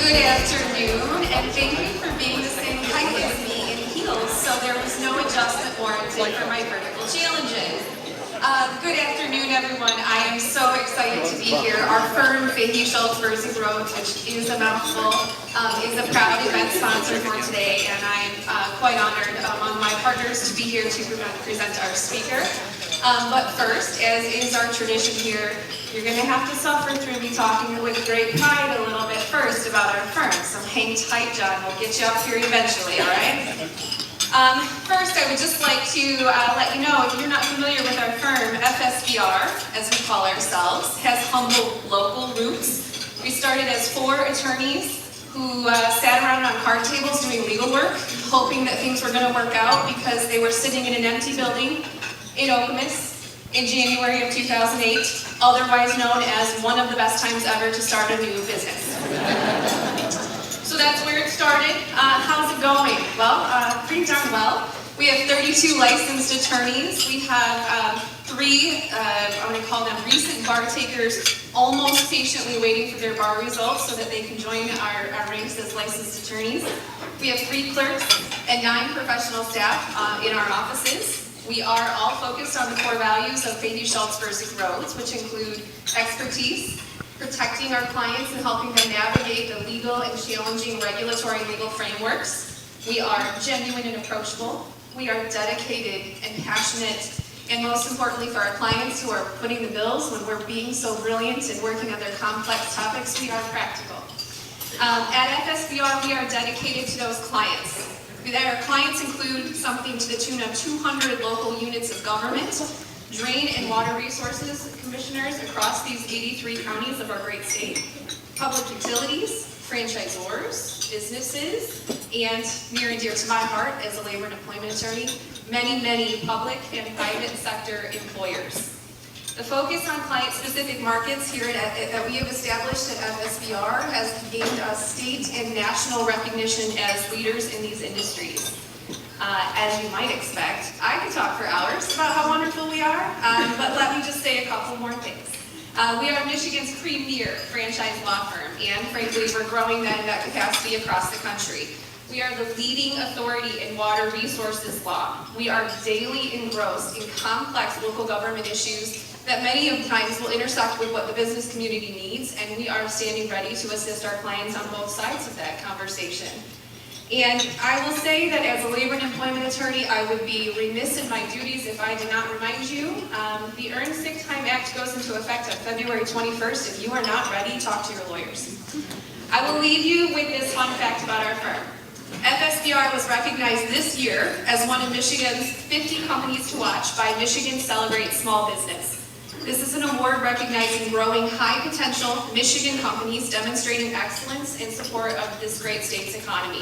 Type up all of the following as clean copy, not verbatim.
Good afternoon, and thank you for being the same height as me in heels, so there was no adjustment warranted for my vertical challenges. Good afternoon, everyone. I am so excited to be here. Our firm, Fahey Schultz versus Rhodes, which is a mouthful, is a proud event sponsor for today, and I'm quite honored among my partners to be here to present our speaker. But first, as is our tradition here, you're going to have to suffer through me talking with great pride a little bit first about our firm. So hang tight, John. We'll get you up here eventually, all right? First, I would just like to let you know, if you're not familiar with our firm, FSBR, as we call ourselves, has humble local roots. We started as 4 attorneys who sat around on card tables doing legal work, hoping that things were going to work out because they were sitting in an empty building in Okemos in January of 2008, otherwise known as one of the best times ever to start a new business. So that's where it started. How's it going? Well, pretty darn well. We have 32 licensed attorneys. We have 3, I'm going to call them recent bar takers, almost patiently waiting for their bar results so that they can join our ranks as licensed attorneys. We have 3 clerks and 9 professional staff in our offices. We are all focused on the core values of Fahey Schultz versus Rhodes, which include expertise, protecting our clients and helping them navigate the legal and challenging regulatory and legal frameworks. We are genuine and approachable. We are dedicated and passionate, and most importantly for our clients who are putting the bills when we're being so brilliant and working on their complex topics, we are practical. At FSBR, we are dedicated to those clients. Our clients include something to the tune of 200 local units of government, drain and water resources commissioners across these 83 counties of our great state, public utilities, franchisors, businesses, and near and dear to my heart as a labor and employment attorney, many public and private sector employers. The focus on client-specific markets here that we have established at FSBR has gained us state and national recognition as leaders in these industries. As you might expect, I could talk for hours about how wonderful we are, but let me just say a couple more things. We are Michigan's premier franchise law firm, and frankly, we're growing that capacity across the country. We are the leading authority in water resources law. We are daily engrossed in complex local government issues that many of the times will intersect with what the business community needs, and we are standing ready to assist our clients on both sides of that conversation. And I will say that as a labor and employment attorney, I would be remiss in my duties if I did not remind you, the Earned Sick Time Act goes into effect on February 21st. If you are not ready, talk to your lawyers. I will leave you with this fun fact about our firm. FSBR was recognized this year as one of Michigan's 50 companies to watch by Michigan Celebrate Small Business. This is an award recognizing growing high-potential Michigan companies demonstrating excellence in support of this great state's economy.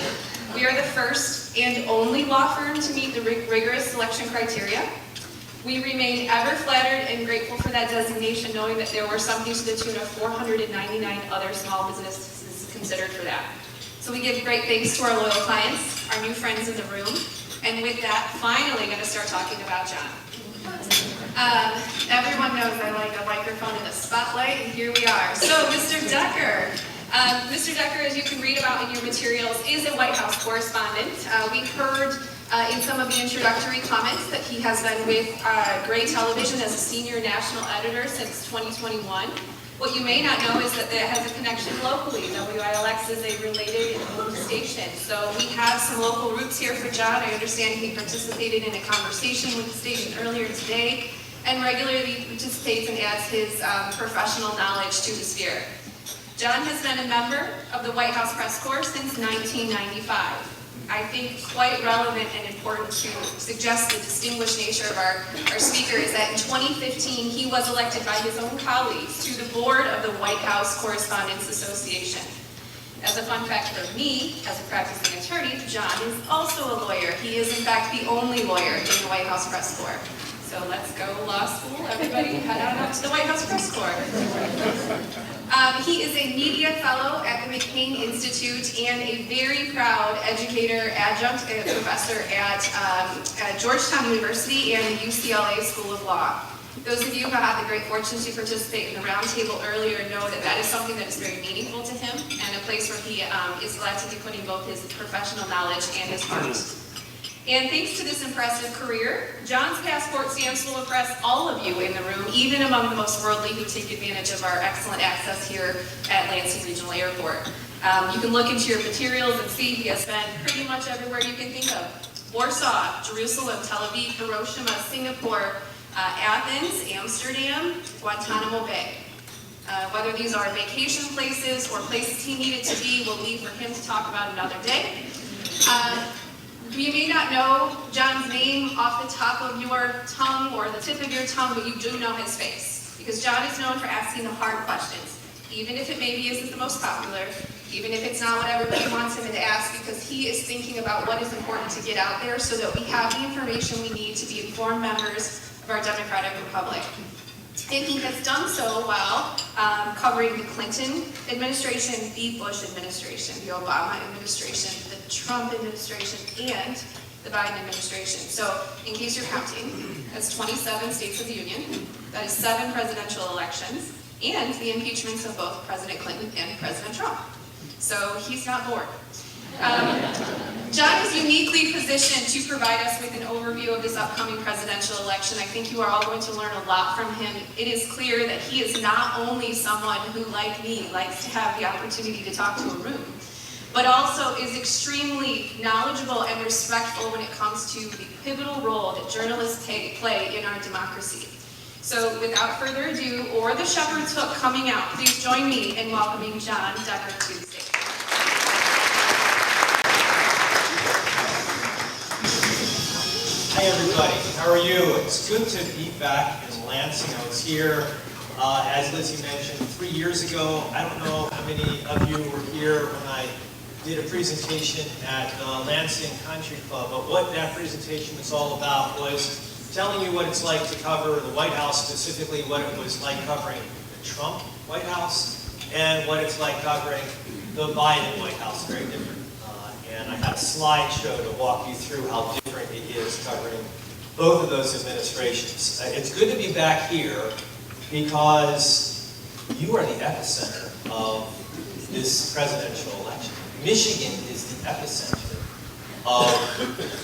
We are the first and only law firm to meet the rigorous selection criteria. We remain ever flattered and grateful for that designation, knowing that there were something to the tune of 499 other small businesses considered for that. So we give great thanks to our loyal clients, our new friends in the room, and with that, finally going to start talking about John. Everyone knows I like a microphone in the spotlight, and here we are. So, Mr. Decker. Mr. Decker, as you can read about in your materials, is a White House correspondent. We heard in some of the introductory comments that he has been with Gray Television as a senior national editor since 2021. What you may not know is that it has a connection locally. WILX is a related and owned station. So we have some local roots here for John. I understand he participated in a conversation with the station earlier today and regularly participates and adds his professional knowledge to the sphere. John has been a member of the White House Press Corps since 1995. I think quite relevant and important to suggest the distinguished nature of our speaker is that in 2015 he was elected by his own colleagues to the board of the White House Correspondents Association. As a fun fact for me, as a practicing attorney, John is also a lawyer. He is in fact the only lawyer in the White House Press Corps. So let's go law school, everybody head on up to the White House Press Corps. He is a media fellow at the McCain Institute and a very proud educator, adjunct professor at Georgetown University and the UCLA School of Law. Those of you who had the great fortune to participate in the roundtable earlier know that that is something that is very meaningful to him and a place where he is glad to be putting both his professional knowledge and his heart. And thanks to this impressive career, Jon's passport stamps will impress all of you in the room, even among the most worldly who take advantage of our excellent access here at Lansing Regional Airport. You can look into your materials and see he has been pretty much everywhere you can think of. Warsaw, Jerusalem, Tel Aviv, Hiroshima, Singapore, Athens, Amsterdam, Guantanamo Bay. Whether these are vacation places or places he needed to be, we'll leave for him to talk about another day. You may not know Jon's name off the top of your tongue or the tip of your tongue, but you do know his face. Because Jon is known for asking the hard questions, even if it maybe isn't the most popular, even if it's not what everybody wants him to ask, because he is thinking about what is important to get out there so that we have the information we need to be informed members of our democratic republic. And he has done so while covering the Clinton administration, the Bush administration, the Obama administration, the Trump administration, and the Biden administration. So, in case you're counting, that's 27 states of the union, that is 7 presidential elections, and the impeachments of both President Clinton and President Trump. So, he's not bored. Jon is uniquely positioned to provide us with an overview of this upcoming presidential election. I think you are all going to learn a lot from him. It is clear that he is not only someone who, like me, likes to have the opportunity to talk to a room, but also is extremely knowledgeable and respectful when it comes to the pivotal role that journalists play in our democracy. So without further ado, or the shepherd's hook coming out, please join me in welcoming Jon Decker to the stage. Hi everybody, how are you? It's good to be back in Lansing. I was here, as Lizzie mentioned, 3 years ago. I don't know how many of you were here when I did a presentation at Lansing Country Club, but what that presentation was all about was telling you what it's like to cover the White House, specifically what it was like covering the Trump White House, and what it's like covering the Biden White House, very different. And I have a slideshow to walk you through how different it is covering both of those administrations. It's good to be back here because you are the epicenter of this presidential election. Michigan is the epicenter of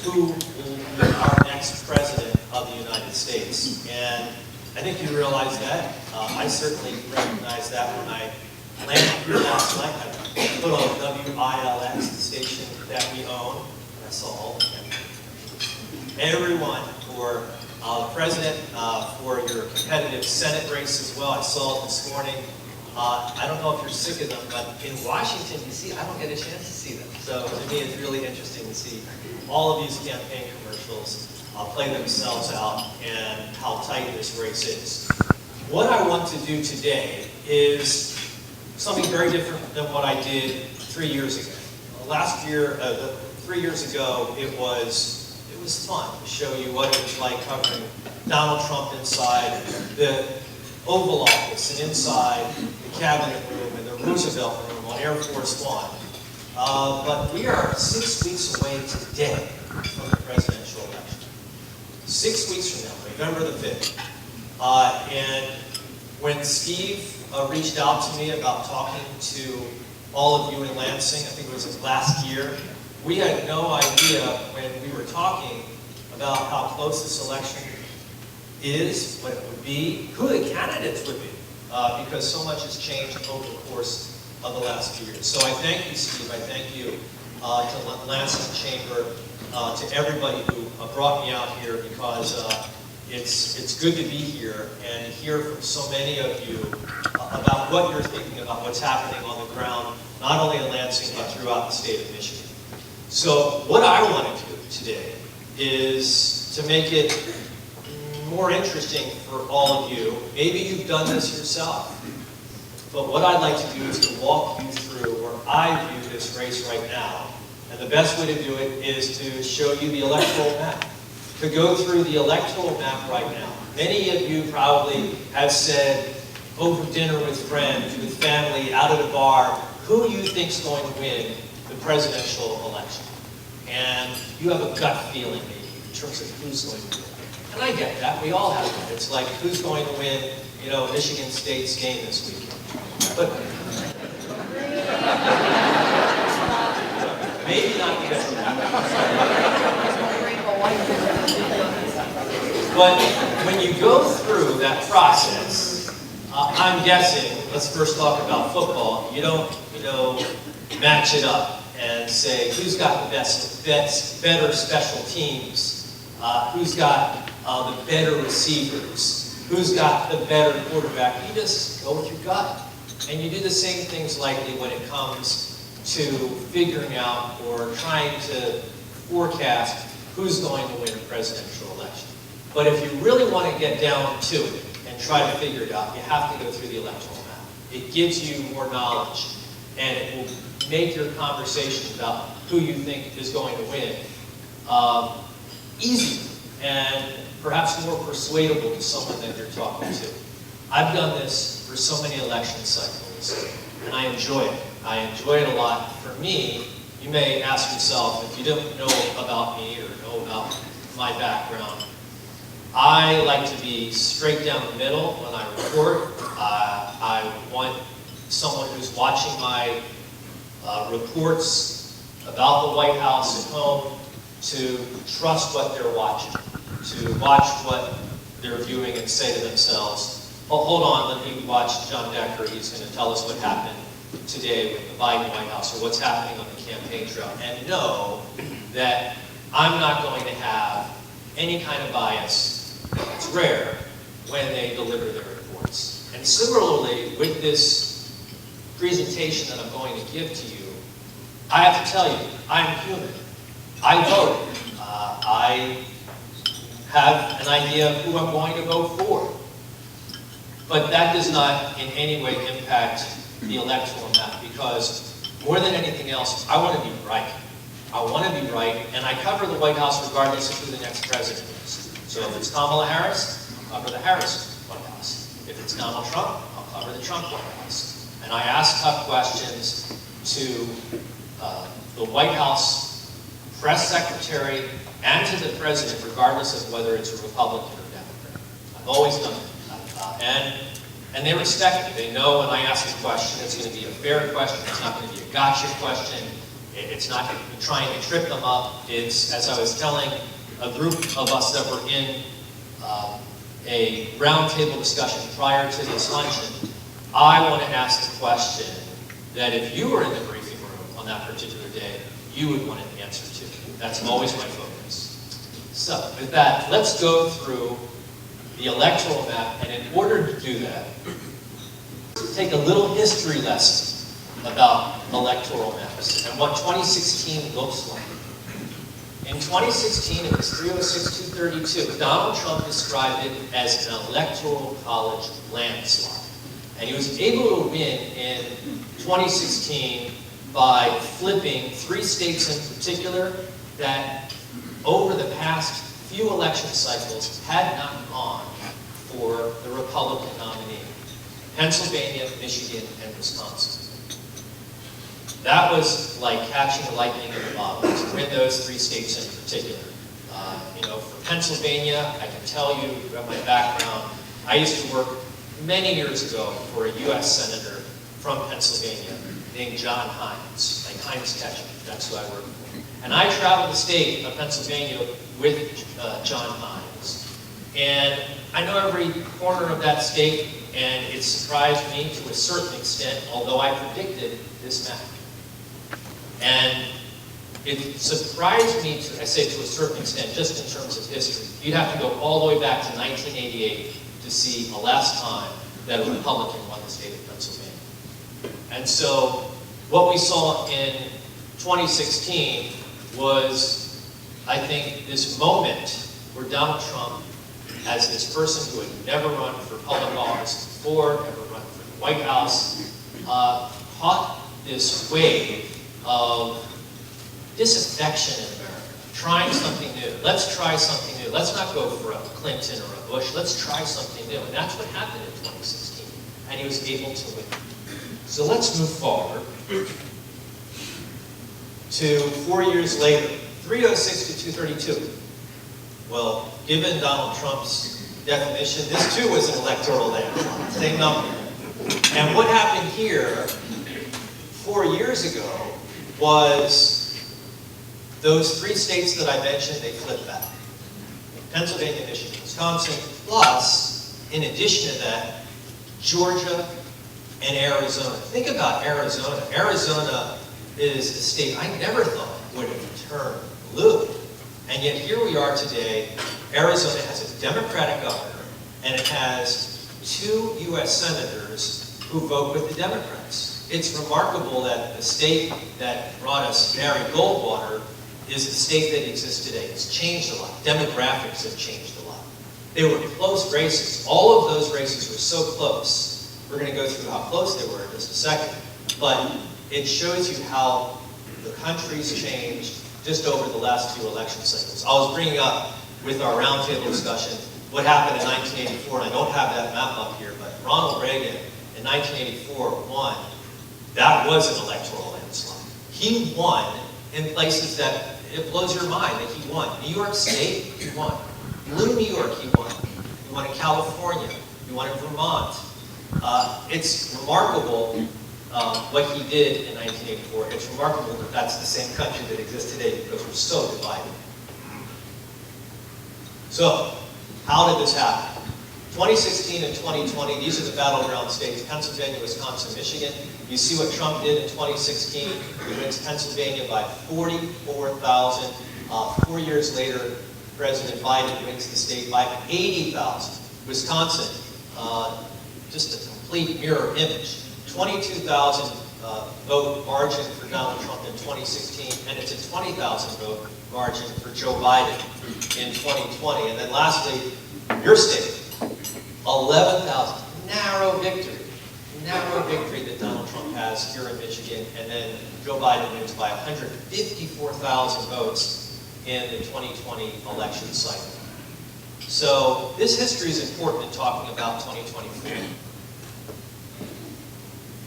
who will be our next president of the United States. And I think you realize that. I certainly recognized that when I landed here last night. I put on WILX, the station that we own, and I saw all of them. Everyone for the president, for your competitive Senate race as well. I saw it this morning. I don't know if you're sick of them, but in Washington, D.C., I don't get a chance to see them. So to me, it's really interesting to see all of these campaign commercials play themselves out and how tight this race is. What I want to do today is something very different than what I did 3 years ago. Last year, 3 years ago, it was fun to show you what it was like covering Donald Trump inside the Oval Office and inside the Cabinet Room and the Roosevelt Room on Air Force One. But we are 6 weeks away today from the presidential election. 6 weeks from now, November the 5th. And when Steve reached out to me about talking to all of you in Lansing, I think it was last year, we had no idea when we were talking about how close this election is, what it would be, who the candidates would be, because so much has changed over the course of the last few years. So I thank you, Steve. I thank you to Lansing Chamber, to everybody who brought me out here, because it's good to be here and hear from so many of you about what you're thinking about what's happening on the ground, not only in Lansing, but throughout the state of Michigan. So what I want to do today is to make it more interesting for all of you. Maybe you've done this yourself, but what I'd like to do is to walk you through where I view this race right now. And the best way to do it is to show you the electoral map, to go through the electoral map right now. Many of you probably have said over dinner with friends, with family, out at a bar, who you think's going to win the presidential election. And you have a gut feeling maybe in terms of who's going to win. And I get that. We all have that. It's like, who's going to win, Michigan State's game this weekend? But maybe not because of that. But when you go through that process, I'm guessing, let's first talk about football. You don't, match it up and say, who's got the better special teams? Who's got the better receivers? Who's got the better quarterback? You just go with your gut. And you do the same things likely when it comes to figuring out or trying to forecast who's going to win a presidential election. But if you really want to get down to it and try to figure it out, you have to go through the electoral map. It gives you more knowledge, and it will make your conversation about who you think is going to win easier and perhaps more persuadable to someone that you're talking to. I've done this for so many election cycles, and I enjoy it. I enjoy it a lot. For me, you may ask yourself, if you don't know about me or know about my background, I like to be straight down the middle when I report. I want someone who's watching my reports about the White House at home to trust what they're watching, to watch what they're viewing and say to themselves, oh, hold on, let me watch Jon Decker. He's going to tell us what happened today with the Biden White House or what's happening on the campaign trail, and know that I'm not going to have any kind of bias. It's rare when they deliver their reports. And similarly, with this presentation that I'm going to give to you, I have to tell you, I'm human. I voted. I have an idea of who I'm going to vote for. But that does not in any way impact the electoral map, because more than anything else, I want to be right. I want to be right, and I cover the White House regardless of who the next president is. So if it's Kamala Harris, I'll cover the Harris White House. If it's Donald Trump, I'll cover the Trump White House. And I ask tough questions to the White House press secretary and to the president, regardless of whether it's a Republican or Democrat. I've always done it. And they respect me. They know when I ask a question, it's going to be a fair question. It's not going to be a gotcha question. It's not going to be trying to trip them up. It's, as I was telling a group of us that were in a roundtable discussion prior to this luncheon, I want to ask the question that if you were in the briefing room on that particular day, you would want an answer to. That's always my focus. So with that, let's go through the electoral map, and in order to do that, take a little history lesson about electoral maps and what 2016 looks like. In 2016, it was 306-232. Donald Trump described it as an electoral college landslide. And he was able to win in 2016 by flipping 3 states in particular that over the past few election cycles had not gone for the Republican nominee: Pennsylvania, Michigan, and Wisconsin. That was like catching lightning in a bottle to win those 3 states in particular. For Pennsylvania, I can tell you about my background. I used to work many years ago for a U.S. senator from Pennsylvania named John Hines, like Heinz Ketchup. That's who I worked for. And I traveled the state of Pennsylvania with John Hines. And I know every corner of that state, and it surprised me to a certain extent, although I predicted this map. And it surprised me, I say to a certain extent, just in terms of history. You'd have to go all the way back to 1988 to see the last time that a Republican won the state of Pennsylvania. And so what we saw in 2016 was, I think, this moment where Donald Trump, as this person who had never run for public office before, never run for the White House, caught this wave of disaffection in America, trying something new. Let's try something new. Let's not go for a Clinton or a Bush. Let's try something new. And that's what happened in 2016. And he was able to win. So let's move forward to 4 years later, 306-232. Well, given Donald Trump's definition, this too was an electoral landslide, same number. And what happened here 4 years ago was those 3 states that I mentioned, they flipped back. Pennsylvania, Michigan, Wisconsin, plus, in addition to that, Georgia and Arizona. Think about Arizona. Arizona is a state I never thought would have turned blue. And yet here we are today. Arizona has a Democratic governor, and it has 2 U.S. senators who vote with the Democrats. It's remarkable that the state that brought us Barry Goldwater is the state that exists today. It's changed a lot. Demographics have changed a lot. They were close races. All of those races were so close. We're going to go through how close they were in just a second. But it shows you how the country's changed just over the last 2 election cycles. I was bringing up with our roundtable discussion what happened in 1984, and I don't have that map up here, but Ronald Reagan in 1984 won. That was an electoral landslide. He won in places that it blows your mind that he won. New York State, he won. Blue New York, he won. He won in California. He won in Vermont. It's remarkable what he did in 1984. It's remarkable that that's the same country that exists today because we're so divided. So, how did this happen? 2016 and 2020, these are the battleground states, Pennsylvania, Wisconsin, Michigan. You see what Trump did in 2016. He wins Pennsylvania by 44,000. 4 years later, President Biden wins the state by 80,000. Wisconsin, just a complete mirror image. 22,000 vote margin for Donald Trump in 2016, and it's a 20,000 vote margin for Joe Biden in 2020. And then lastly, your state, 11,000. Narrow victory that Donald Trump has here in Michigan, and then Joe Biden wins by 154,000 votes in the 2020 election cycle. So this history is important in talking about 2024.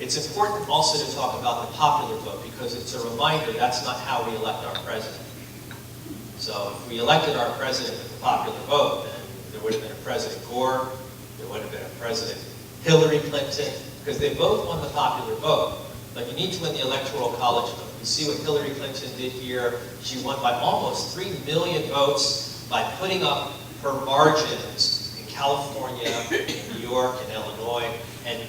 It's important also to talk about the popular vote because it's a reminder that's not how we elect our president. So if we elected our president with the popular vote, then there would have been a President Gore, there would have been a President Hillary Clinton, because they both won the popular vote. But you need to win the Electoral College vote. You see what Hillary Clinton did here. She won by almost 3 million votes by putting up her margins in California, in New York, and Illinois. And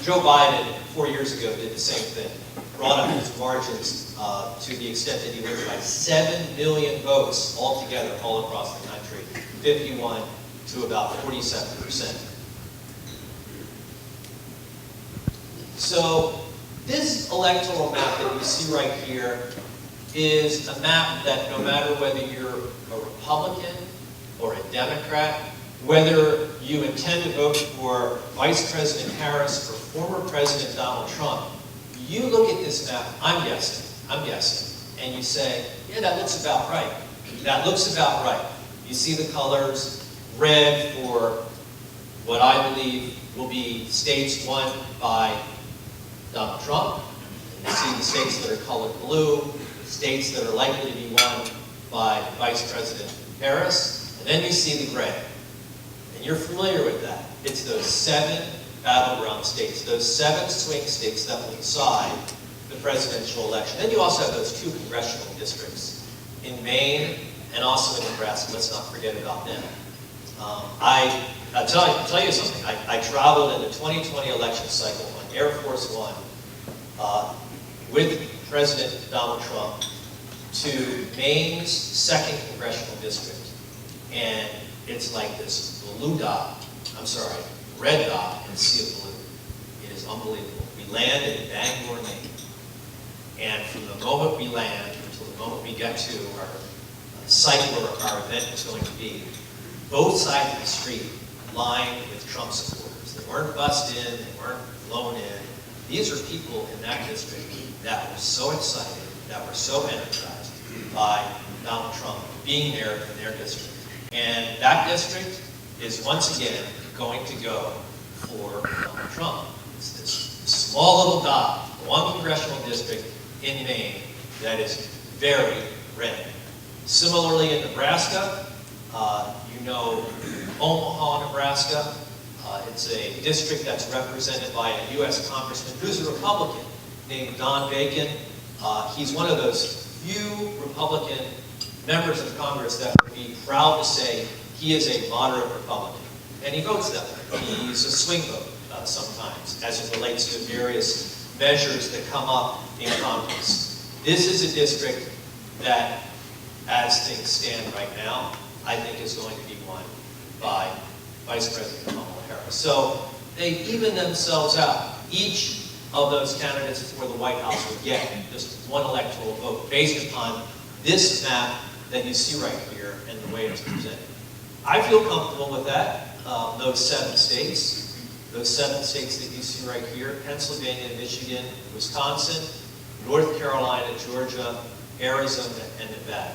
Joe Biden, 4 years ago, did the same thing. Brought up his margins to the extent that he wins by 7 million votes altogether all across the country, 51 to about 47%. So this electoral map that you see right here is a map that no matter whether you're a Republican or a Democrat, whether you intend to vote for Vice President Harris or former President Donald Trump, you look at this map, I'm guessing, and you say, yeah, that looks about right. That looks about right. You see the colors, red for what I believe will be states won by Donald Trump. You see the states that are colored blue, states that are likely to be won by Vice President Harris, and then you see the gray. And you're familiar with that. It's those 7 battleground states, those 7 swing states that will decide the presidential election. Then you also have those 2 congressional districts in Maine and also in Nebraska. Let's not forget about them. I'll tell you something. I traveled in the 2020 election cycle on Air Force One with President Donald Trump to Maine's 2nd congressional district. And it's like this red dot in a sea of blue. It is unbelievable. We land in Bangor, Maine. And from the moment we land until the moment we get to our site where our event is going to be, both sides of the street lined with Trump supporters. They weren't bussed in, they weren't flown in. These are people in that district that were so excited, that were so energized by Donald Trump being there in their district. And that district is once again going to go for Donald Trump. It's this small little dot, one congressional district in Maine that is very red. Similarly in Nebraska, You know Omaha, Nebraska. It's a district that's represented by a U.S. congressman who's a Republican named Jon Decker. He's one of those few Republican members of Congress that would be proud to say he is a moderate Republican. And he votes that way. He's a swing vote sometimes as it relates to various measures that come up in Congress. This is a district that, as things stand right now, I think is going to be won by Vice President Kamala Harris. So they even themselves out. Each of those candidates for the White House would get just one electoral vote based upon this map that you see right here and the way it's presented. I feel comfortable with that. Those 7 states that you see right here: Pennsylvania, Michigan, Wisconsin, North Carolina, Georgia, Arizona, and Nevada.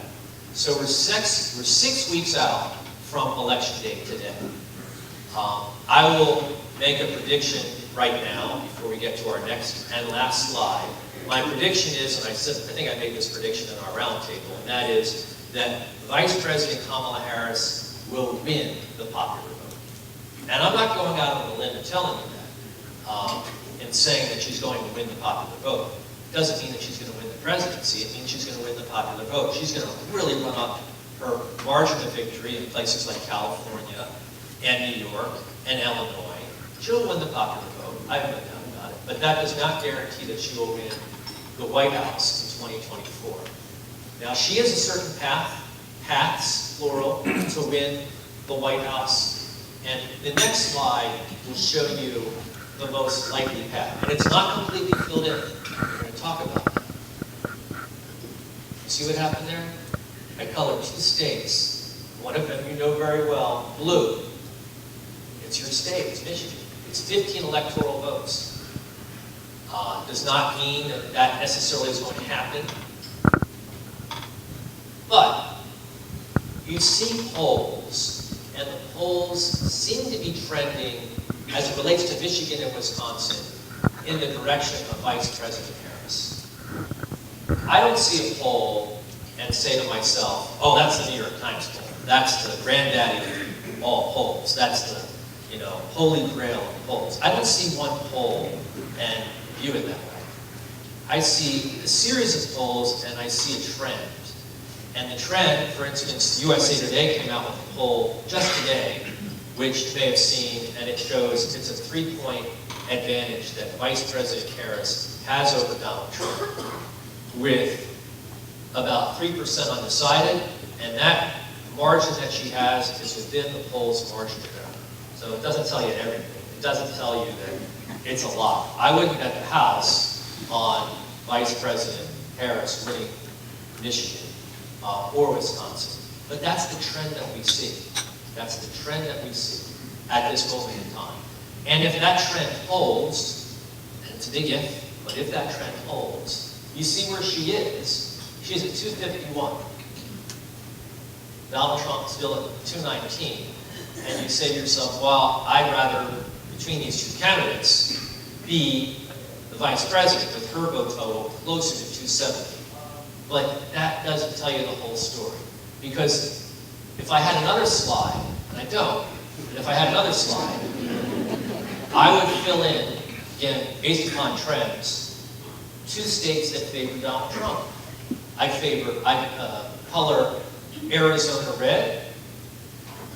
So we're 6 weeks out from election day today. I will make a prediction right now before we get to our next and last slide. My prediction is, and I think I made this prediction in our roundtable, and that is that Vice President Kamala Harris will win the popular vote. And I'm not going out on a limb and telling you that, and saying that she's going to win the popular vote. It doesn't mean that she's going to win the presidency. It means she's going to win the popular vote. She's going to really run up her margin of victory in places like California and New York and Illinois. She'll win the popular vote. I have no doubt about it. But that does not guarantee that she will win the White House in 2024. Now, she has a certain paths, plural, to win the White House. And the next slide will show you the most likely path. And it's not completely filled in. We're going to talk about that. See what happened there? I colored 2 states. One of them you know very well, blue. It's your state, it's Michigan. It's 15 electoral votes. Does not mean that that necessarily is going to happen. But you see polls, and the polls seem to be trending, as it relates to Michigan and Wisconsin, in the direction of Vice President Harris. I don't see a poll and say to myself, oh, that's the New York Times poll. That's the granddaddy of all polls. That's the, holy grail of polls. I don't see one poll and view it that way. I see a series of polls and I see a trend. And the trend, for instance, USA Today came out with a poll just today, which you may have seen, and it shows it's a 3-point advantage that Vice President Harris has over Donald Trump, with about 3% undecided, and that margin that she has is within the poll's margin of error. So it doesn't tell you everything. It doesn't tell you that it's a lot. I wouldn't bet the house on Vice President Harris winning Michigan or Wisconsin. But that's the trend that we see. That's the trend that we see at this moment in time. And if that trend holds, and it's a big if, but if that trend holds, you see where she is. She's at 251. Donald Trump's still at 219. And you say to yourself, well, I'd rather, between these 2 candidates, be the vice president with her vote total closer to 270. But that doesn't tell you the whole story. Because if I had another slide, and I don't, but if I had another slide, I would fill in, again, based upon trends, 2 states that favor Donald Trump. I color Arizona red.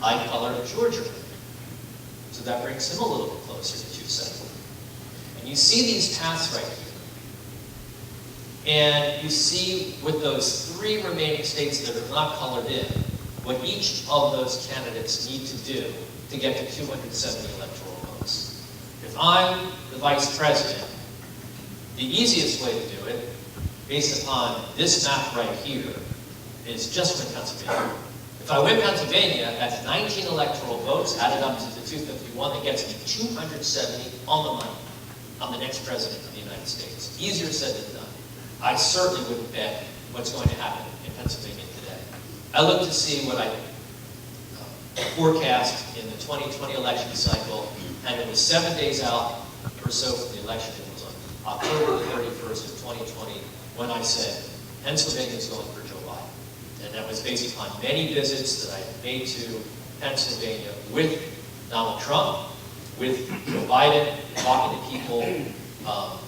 I color Georgia red. So that brings him a little bit closer to 270. And you see these paths right here. And you see with those 3 remaining states that are not colored in, what each of those candidates need to do to get to 270 electoral votes. If I'm the vice president, the easiest way to do it, based upon this map right here, is just win Pennsylvania. If I win Pennsylvania, that's 19 electoral votes added up to the 251. That gets me 270 on the money. I'm the next president of the United States. Easier said than done. I certainly wouldn't bet what's going to happen in Pennsylvania today. I look to see what I forecast in the 2020 election cycle, and it was 7 days out or so from the election. It was on October the 31st of 2020 when I said Pennsylvania is going for Joe Biden. And that was based upon many visits that I made to Pennsylvania with Donald Trump, with Joe Biden, talking to people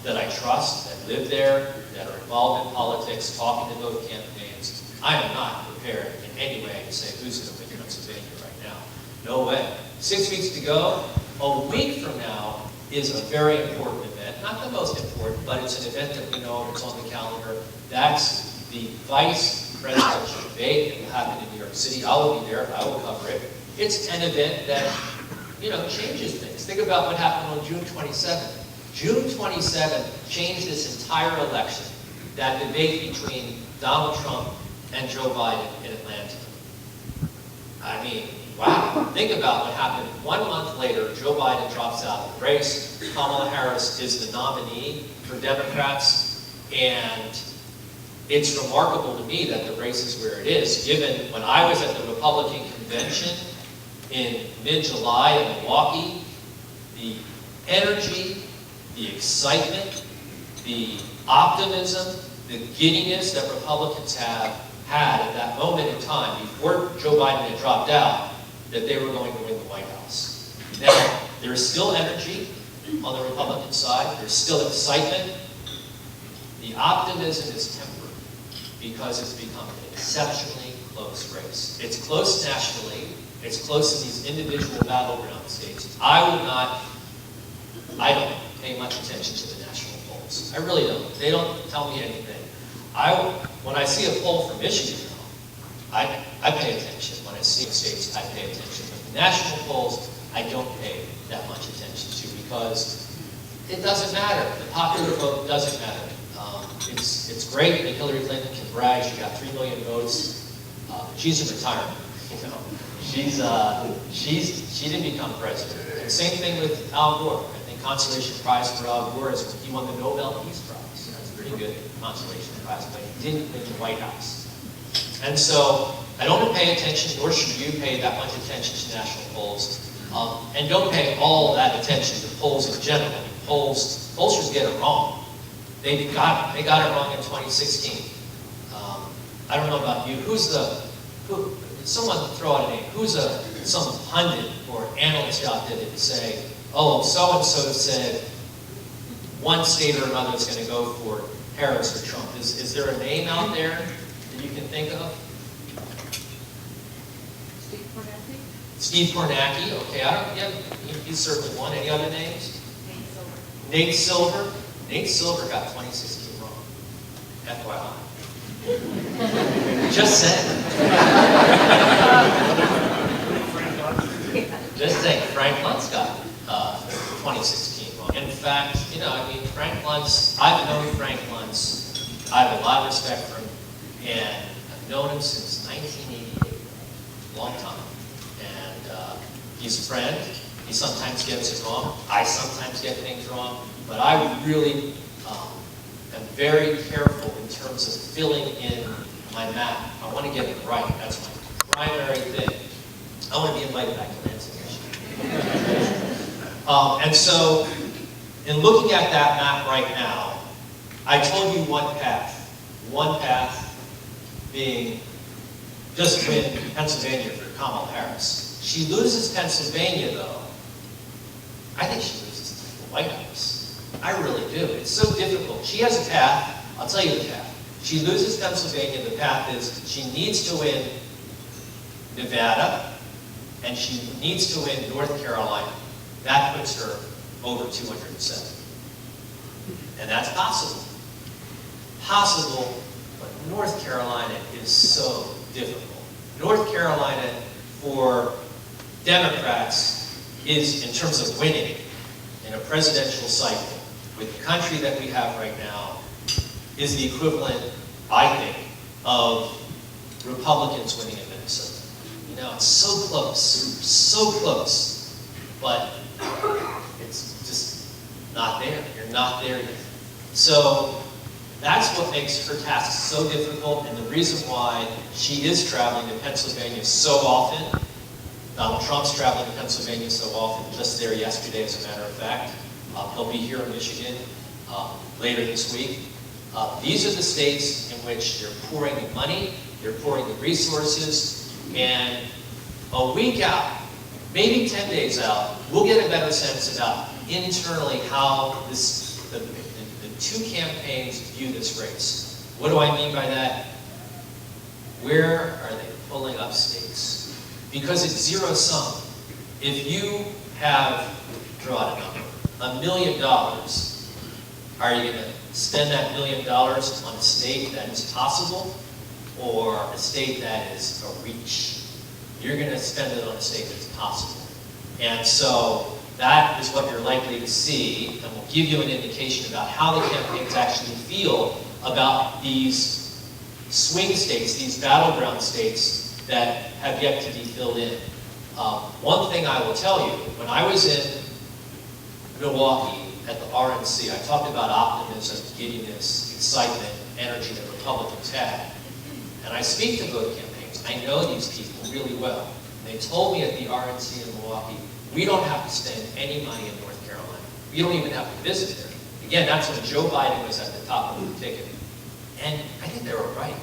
that I trust, that live there, that are involved in politics, talking to both campaigns. I am not prepared in any way to say who's going to win Pennsylvania right now. No way. 6 weeks to go. A week from now is a very important event. Not the most important, but it's an event that we know it's on the calendar. That's the vice presidential debate. It will happen in New York City. I will be there. I will cover it. It's an event that, changes things. Think about what happened on June 27th. June 27th changed this entire election. That debate between Donald Trump and Joe Biden in Atlanta. I mean, wow. Think about what happened. 1 month later, Joe Biden drops out of the race. Kamala Harris is the nominee for Democrats. And it's remarkable to me that the race is where it is, given when I was at the Republican convention in mid-July in Milwaukee, the energy, the excitement, the optimism, the giddiness that Republicans have had at that moment in time, before Joe Biden had dropped out, that they were going to win the White House. Now, there is still energy on the Republican side. There's still excitement. The optimism is tempered because it's become an exceptionally close race. It's close nationally. It's close in these individual battleground states. I don't pay much attention to the national polls. I really don't. They don't tell me anything. When I see a poll from Michigan, I pay attention. When I see states, I pay attention. But the national polls, I don't pay that much attention to because it doesn't matter. The popular vote doesn't matter. It's great that Hillary Clinton can brag. She got 3 million votes. She's in retirement. She didn't become president. And same thing with Al Gore. I think consolation prize for Al Gore is he won the Nobel Peace Prize. That's a pretty good consolation prize, but he didn't win the White House. And so I don't pay attention, nor should you pay that much attention to national polls. And don't pay all that attention to polls in general. Pollsters get it wrong. They got it wrong in 2016. I don't know about you. Someone throw out a name. Who's some pundit or analyst out there that would say, oh, so-and-so said one state or another is going to go for Harris or Trump. Is there a name out there that you can think of? Steve Kornacki. Okay, he's certainly one. Any other names? Nate Silver. Nate Silver got 2016 wrong. FYI. Just saying. Just saying. Frank Luntz got 2016 wrong. In fact, Frank Luntz, I've known Frank Luntz. I have a lot of respect for him. And I've known him since 1988. Long time. And he's a friend. He sometimes gets it wrong. I sometimes get things wrong. But I really am very careful in terms of filling in my map. I want to get it right. That's my primary thing. I want to be invited back to Lansing, and so, in looking at that map right now, I told you one path. One path being just win Pennsylvania for Kamala Harris. She loses Pennsylvania, though. I think she loses the White House. I really do. It's so difficult. She has a path. I'll tell you the path. She loses Pennsylvania. The path is she needs to win Nevada, and she needs to win North Carolina. That puts her over 207. And that's possible. Possible, but North Carolina is so difficult. North Carolina, for Democrats, is, in terms of winning in a presidential cycle, with the country that we have right now, is the equivalent, I think, of Republicans winning in Minnesota. It's so close, but it's just not there. You're not there yet. So that's what makes her task so difficult, and the reason why she is traveling to Pennsylvania so often. Donald Trump's traveling to Pennsylvania so often, just there yesterday, as a matter of fact. He'll be here in Michigan later this week. These are the states in which they're pouring money, they're pouring the resources, and a week out, maybe 10 days out, we'll get a better sense about internally how the two campaigns view this race. What do I mean by that? Where are they pulling up states? Because it's zero sum. If you have, draw out a number, $1 million, are you going to spend that $1 million on a state that is possible or a state that is a reach? You're going to spend it on a state that's possible. And so that is what you're likely to see, and will give you an indication about how the campaigns actually feel about these swing states, these battleground states that have yet to be filled in. One thing I will tell you, when I was in Milwaukee at the RNC, I talked about optimism, giddiness, excitement, energy that Republicans had. And I speak to both campaigns. I know these people really well. They told me at the RNC in Milwaukee, we don't have to spend any money in North Carolina. We don't even have to visit there. Again, that's when Joe Biden was at the top of the ticket. And I think they were right.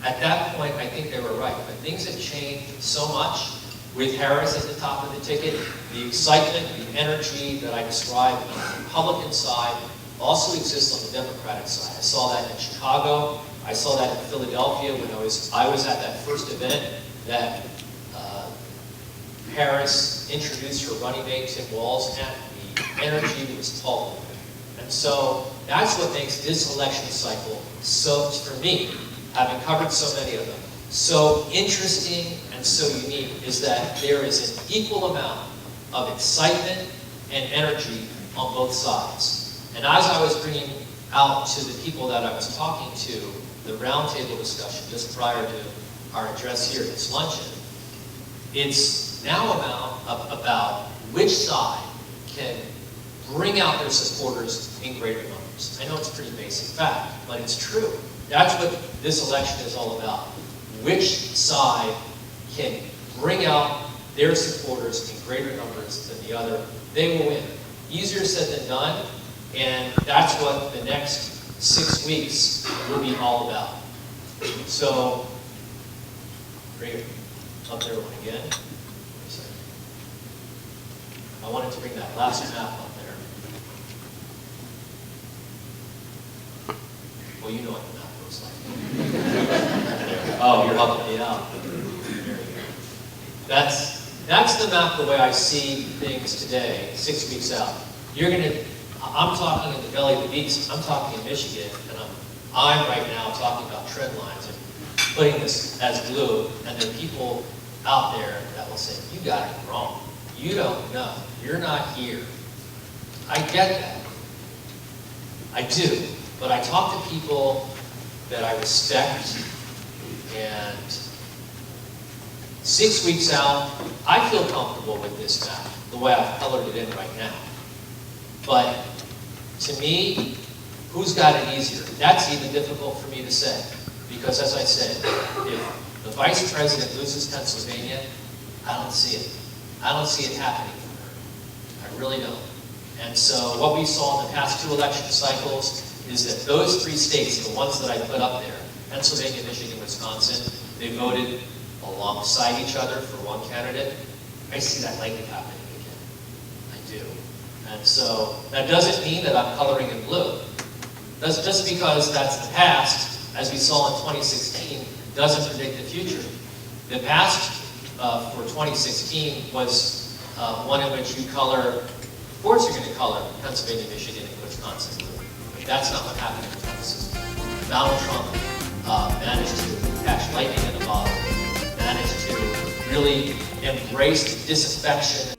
At that point, I think they were right. But things have changed so much with Harris at the top of the ticket. The excitement, the energy that I described on the Republican side also exists on the Democratic side. I saw that in Chicago. I saw that in Philadelphia when I was at that first event that Harris introduced her running mate, Tim Walz, and the energy was palpable. And so that's what makes this election cycle so, for me, having covered so many of them, so interesting and so unique, is that there is an equal amount of excitement and energy on both sides. And as I was bringing out to the people that I was talking to, the roundtable discussion just prior to our address here at this luncheon, it's now about which side can bring out their supporters in greater numbers. I know it's a pretty basic fact, but it's true. That's what this election is all about. Which side can bring out their supporters in greater numbers than the other, they will win. Easier said than done, and that's what the next 6 weeks will be all about. So, bring it up there one again. I wanted to bring that last map up there. Well, you know what the map looks like. Oh, you're helping me out. There you go. That's the map the way I see things today, 6 weeks out. I'm talking in the belly of the beast. I'm talking in Michigan, and I'm right now talking about trend lines and putting this as glue, and there are people out there that will say, you got it wrong. You don't know. You're not here. I get that. I do. But I talk to people that I respect, and 6 weeks out, I feel comfortable with this map, the way I've colored it in right now. But to me, who's got it easier? That's even difficult for me to say. Because as I said, if the vice president loses Pennsylvania, I don't see it. I don't see it happening for her. I really don't. And so what we saw in the past 2 election cycles is that those 3 states, the ones that I put up there, Pennsylvania, Michigan, Wisconsin, they voted alongside each other for one candidate. I see that likely happening again. I do. And so that doesn't mean that I'm coloring in blue. That's just because that's the past, as we saw in 2016, doesn't predict the future. The past for 2016 was one in which you color, of course you're going to color Pennsylvania, Michigan, and Wisconsin blue. But that's not what happened in 2016. Donald Trump managed to catch lightning in a bottle, managed to really embrace the disaffection